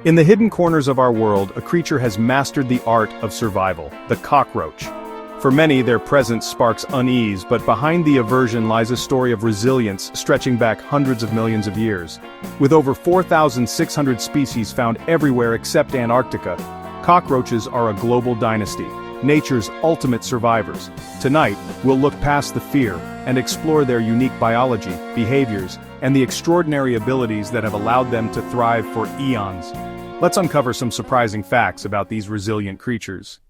In the hidden corners of our world, a creature has mastered the art of survival, the cockroach. For many, their presence sparks unease, but behind the aversion lies a story of resilience stretching back hundreds of millions of years. With over 4,600 species found everywhere except Antarctica, cockroaches are a global dynasty, nature's ultimate survivors. Tonight, we'll look past the fear and explore their unique biology, behaviors, and the extraordinary abilities that have allowed them to thrive for eons. Let's uncover some surprising facts about these resilient creatures.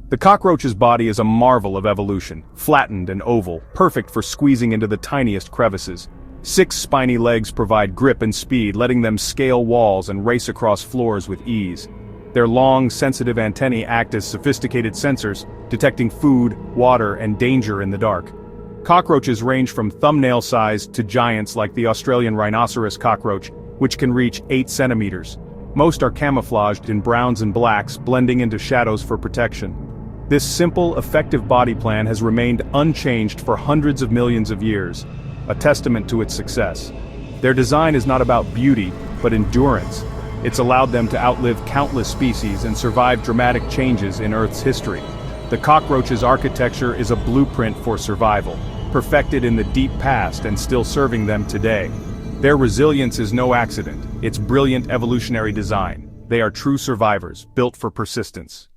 The cockroach's body is a marvel of evolution, flattened and oval, perfect for squeezing into the tiniest crevices. 6 spiny legs provide grip and speed, letting them scale walls and race across floors with ease. Their long, sensitive antennae act as sophisticated sensors, detecting food, water, and danger in the dark. Cockroaches range from thumbnail-sized to giants like the Australian rhinoceros cockroach, which can reach 8 centimeters. Most are camouflaged in browns and blacks, blending into shadows for protection. This simple, effective body plan has remained unchanged for hundreds of millions of years, a testament to its success. Their design is not about beauty, but endurance. It's allowed them to outlive countless species and survive dramatic changes in Earth's history. The cockroach's architecture is a blueprint for survival, perfected in the deep past and still serving them today. Their resilience is no accident, it's brilliant evolutionary design. They are true survivors, built for persistence.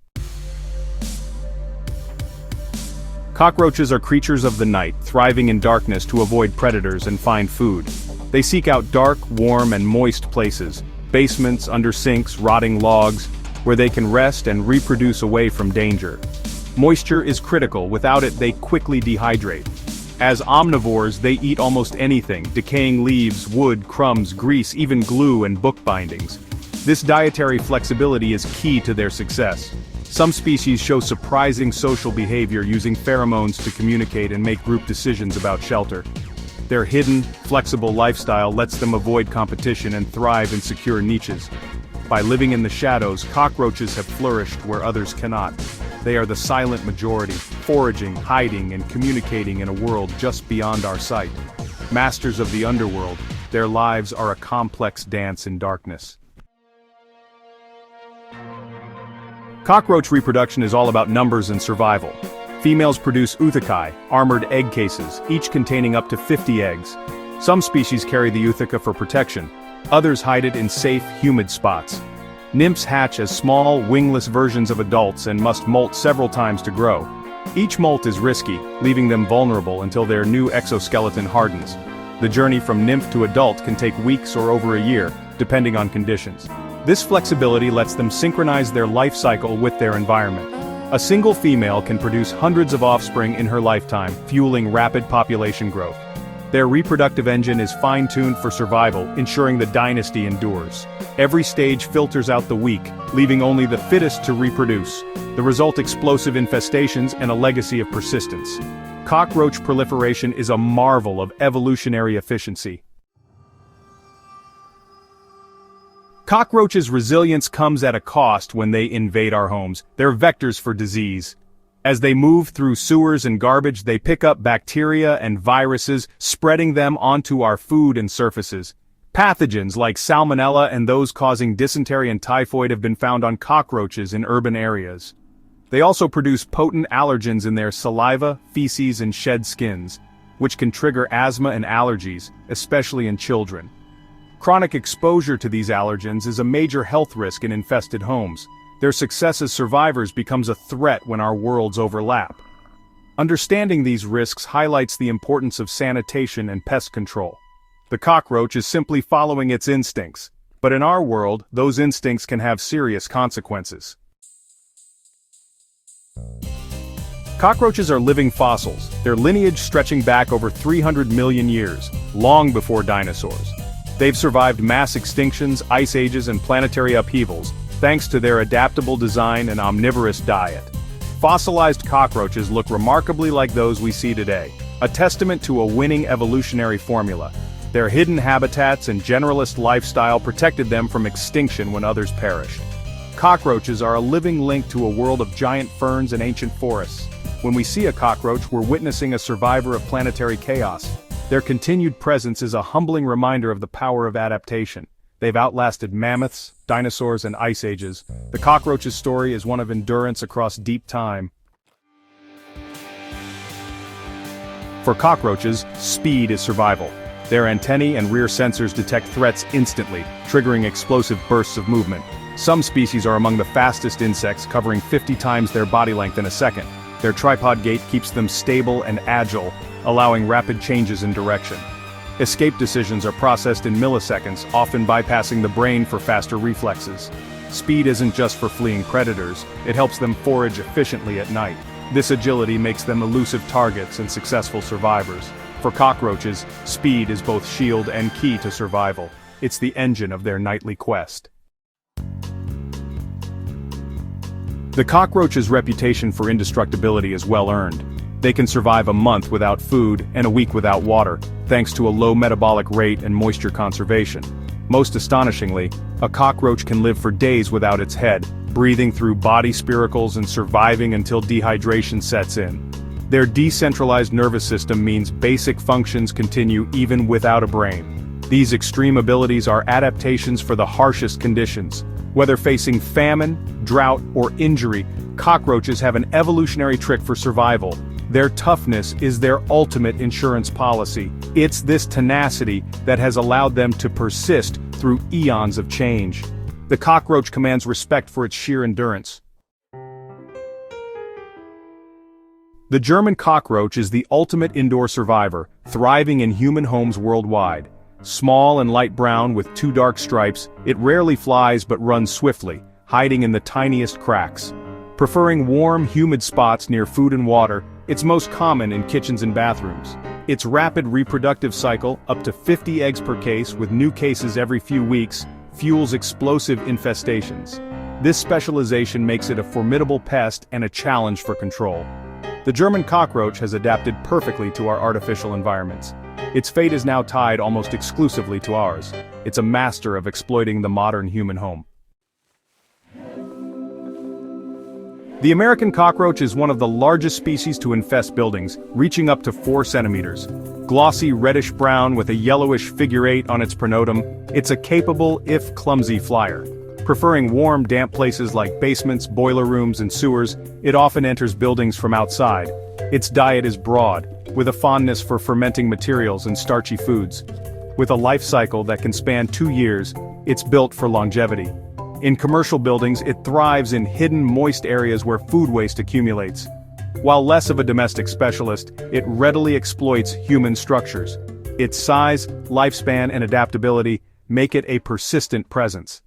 Cockroaches are creatures of the night, thriving in darkness to avoid predators and find food. They seek out dark, warm, and moist places, basements, under sinks, rotting logs, where they can rest and reproduce away from danger. Moisture is critical, without it they quickly dehydrate. As omnivores, they eat almost anything, decaying leaves, wood, crumbs, grease, even glue and book bindings. This dietary flexibility is key to their success. Some species show surprising social behavior, using pheromones to communicate and make group decisions about shelter. Their hidden, flexible lifestyle lets them avoid competition and thrive in secure niches. By living in the shadows, cockroaches have flourished where others cannot. They are the silent majority, foraging, hiding, and communicating in a world just beyond our sight. Masters of the underworld, their lives are a complex dance in darkness. Cockroach reproduction is all about numbers and survival. Females produce oothecae, armored egg cases, each containing up to 50 eggs. Some species carry the ootheca for protection. Others hide it in safe, humid spots. Nymphs hatch as small, wingless versions of adults and must molt several times to grow. Each molt is risky, leaving them vulnerable until their new exoskeleton hardens. The journey from nymph to adult can take weeks or over a year, depending on conditions. This flexibility lets them synchronize their life cycle with their environment. A single female can produce hundreds of offspring in her lifetime, fueling rapid population growth. Their reproductive engine is fine-tuned for survival, ensuring the dynasty endures. Every stage filters out the weak, leaving only the fittest to reproduce. The result: explosive infestations and a legacy of persistence. Cockroach proliferation is a marvel of evolutionary efficiency. Cockroaches' resilience comes at a cost when they invade our homes. They're vectors for disease. As they move through sewers and garbage, they pick up bacteria and viruses, spreading them onto our food and surfaces. Pathogens like salmonella and those causing dysentery and typhoid have been found on cockroaches in urban areas. They also produce potent allergens in their saliva, feces, and shed skins, which can trigger asthma and allergies, especially in children. Chronic exposure to these allergens is a major health risk in infested homes. Their success as survivors becomes a threat when our worlds overlap. Understanding these risks highlights the importance of sanitation and pest control. The cockroach is simply following its instincts, but in our world, those instincts can have serious consequences. Cockroaches are living fossils, their lineage stretching back over 300 million years, long before dinosaurs. They've survived mass extinctions, ice ages, and planetary upheavals, thanks to their adaptable design and omnivorous diet. Fossilized cockroaches look remarkably like those we see today, a testament to a winning evolutionary formula. Their hidden habitats and generalist lifestyle protected them from extinction when others perished. Cockroaches are a living link to a world of giant ferns and ancient forests. When we see a cockroach, we're witnessing a survivor of planetary chaos. Their continued presence is a humbling reminder of the power of adaptation. They've outlasted mammoths, dinosaurs, and ice ages. The cockroach's story is one of endurance across deep time. For cockroaches, speed is survival. Their antennae and rear sensors detect threats instantly, triggering explosive bursts of movement. Some species are among the fastest insects, covering 50 times their body length in a second. Their tripod gait keeps them stable and agile, allowing rapid changes in direction. Escape decisions are processed in milliseconds, often bypassing the brain for faster reflexes. Speed isn't just for fleeing predators, it helps them forage efficiently at night. This agility makes them elusive targets and successful survivors. For cockroaches, speed is both shield and key to survival. It's the engine of their nightly quest. The cockroach's reputation for indestructibility is well earned. They can survive a month without food and a week without water, thanks to a low metabolic rate and moisture conservation. Most astonishingly, a cockroach can live for days without its head, breathing through body spiracles and surviving until dehydration sets in. Their decentralized nervous system means basic functions continue even without a brain. These extreme abilities are adaptations for the harshest conditions. Whether facing famine, drought, or injury, cockroaches have an evolutionary trick for survival. Their toughness is their ultimate insurance policy. It's this tenacity that has allowed them to persist through eons of change. The cockroach commands respect for its sheer endurance. The German cockroach is the ultimate indoor survivor, thriving in human homes worldwide. Small and light brown with 2 dark stripes, it rarely flies but runs swiftly, hiding in the tiniest cracks. Preferring warm, humid spots near food and water, it's most common in kitchens and bathrooms. Its rapid reproductive cycle, up to 50 eggs per case with new cases every few weeks, fuels explosive infestations. This specialization makes it a formidable pest and a challenge for control. The German cockroach has adapted perfectly to our artificial environments. Its fate is now tied almost exclusively to ours. It's a master of exploiting the modern human home. The American cockroach is one of the largest species to infest buildings, reaching up to 4 centimeters. Glossy reddish-brown with a yellowish figure 8 on its pronotum, it's a capable, if clumsy, flyer. Preferring warm, damp places like basements, boiler rooms, and sewers, it often enters buildings from outside. Its diet is broad, with a fondness for fermenting materials and starchy foods. With a life cycle that can span 2 years, it's built for longevity. In commercial buildings, it thrives in hidden, moist areas where food waste accumulates. While less of a domestic specialist, it readily exploits human structures. Its size, lifespan, and adaptability make it a persistent presence.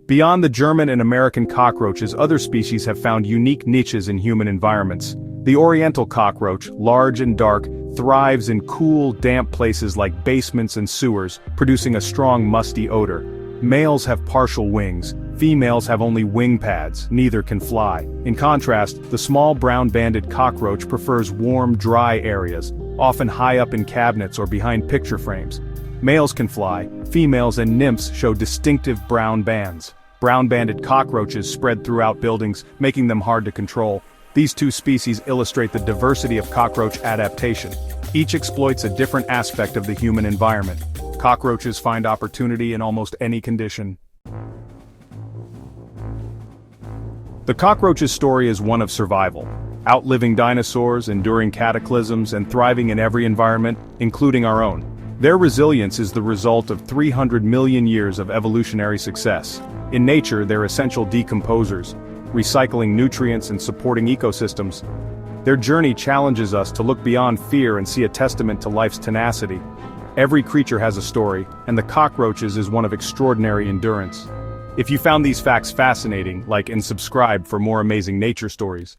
Beyond the German and American cockroaches, other species have found unique niches in human environments. The Oriental cockroach, large and dark, thrives in cool, damp places like basements and sewers, producing a strong, musty odor. Males have partial wings. Females have only wing pads, neither can fly. In contrast, the small brown-banded cockroach prefers warm, dry areas, often high up in cabinets or behind picture frames. Males can fly, females and nymphs show distinctive brown bands. Brown-banded cockroaches spread throughout buildings, making them hard to control. These 2 species illustrate the diversity of cockroach adaptation. Each exploits a different aspect of the human environment. Cockroaches find opportunity in almost any condition. The cockroach's story is one of survival, outliving dinosaurs, enduring cataclysms, and thriving in every environment, including our own. Their resilience is the result of 300 million years of evolutionary success. In nature, they're essential decomposers, recycling nutrients and supporting ecosystems. Their journey challenges us to look beyond fear and see a testament to life's tenacity. Every creature has a story, and the cockroaches is one of extraordinary endurance. If you found these facts fascinating, like and subscribe for more amazing nature stories.